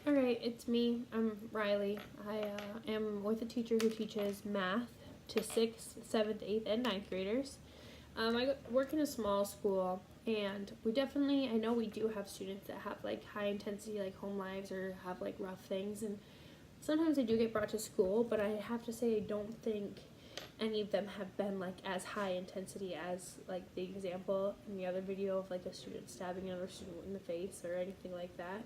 Alright, it's me. I'm Riley. I am with a teacher who teaches math to 6th, 7th, 8th, and ninth graders. I work in a small school, and I know we do have students that have like high intensity like home lives or have like rough things, and sometimes they do get brought to school, but I have to say I don't think any of them have been like as high intensity as like the example in the other video of like a student stabbing another student in the face or anything like that.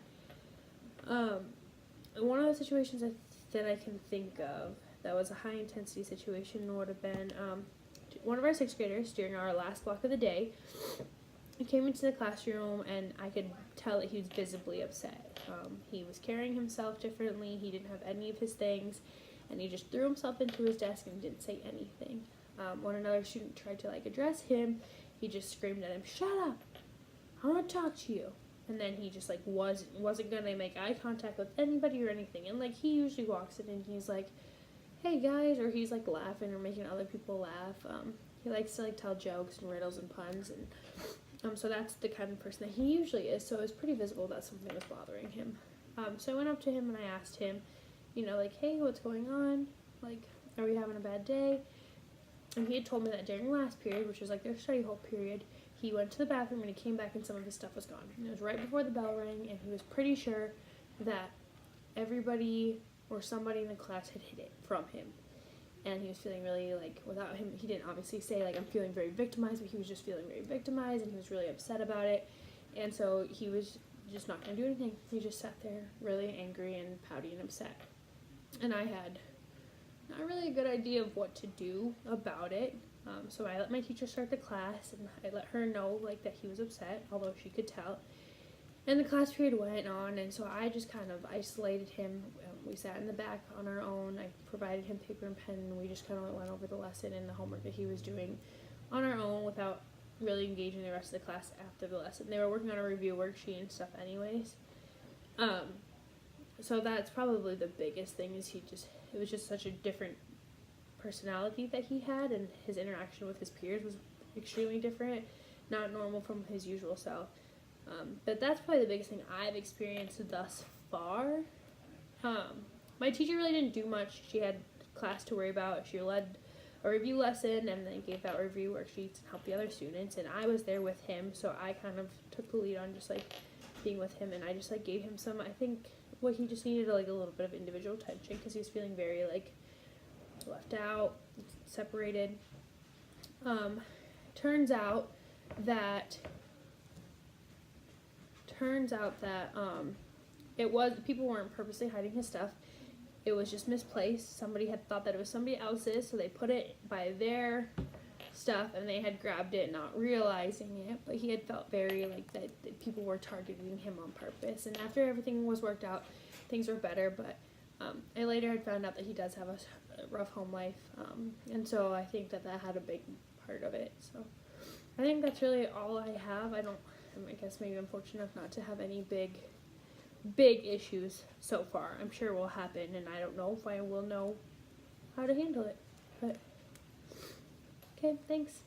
One of the situations that I can think of that was a high intensity situation would have been one of our 6th graders during our last block of the day. He came into the classroom and I could tell that he was visibly upset. He was carrying himself differently. He didn't have any of his things, and he just threw himself into his desk and didn't say anything. When another student tried to like address him, he just screamed at him, "Shut up! I want to talk to you." And then he just like wasn't gonna make eye contact with anybody or anything. And like he usually walks in and he's like, "Hey guys," or he's like laughing or making other people laugh. He likes to like tell jokes and riddles and puns, and so that's the kind of person that he usually is. So it was pretty visible that something was bothering him. So I went up to him and I asked him, like, "Hey, what's going on? Like, are we having a bad day?" And he had told me that during last period, which was like their study hall period, he went to the bathroom and he came back and some of his stuff was gone. And it was right before the bell rang, and he was pretty sure that everybody or somebody in the class had hid it from him. And he was feeling really like, without him, he didn't obviously say like, "I'm feeling very victimized," but he was just feeling very victimized and he was really upset about it. And so he was just not going to do anything. He just sat there really angry and pouty and upset. And I had not really a good idea of what to do about it. So I let my teacher start the class, and I let her know like that he was upset, although she could tell. And the class period went on, and so I just kind of isolated him. We sat in the back on our own. I provided him paper and pen, and we just kind of went over the lesson and the homework that he was doing on our own without really engaging the rest of the class after the lesson. They were working on a review worksheet and stuff anyways. So that's probably the biggest thing, is it was just such a different personality that he had, and his interaction with his peers was extremely different, not normal from his usual self. But that's probably the biggest thing I've experienced thus far. My teacher really didn't do much. She had class to worry about. She led a review lesson and then gave out review worksheets and helped the other students, and I was there with him, so I kind of took the lead on just like being with him, and I just like gave him some, I think what he just needed like a little bit of individual attention because he was feeling very like left out, separated. Turns out that people weren't purposely hiding his stuff. It was just misplaced. Somebody had thought that it was somebody else's, so they put it by their stuff and they had grabbed it not realizing it. But he had felt very like that people were targeting him on purpose, and after everything was worked out, things were better. But I later had found out that he does have a rough home life, and so I think that had a big part of it. So I think that's really all I have. I guess maybe I'm fortunate enough not to have any big issues so far. I'm sure it will happen, and I don't know if I will know how to handle it. But okay, thanks.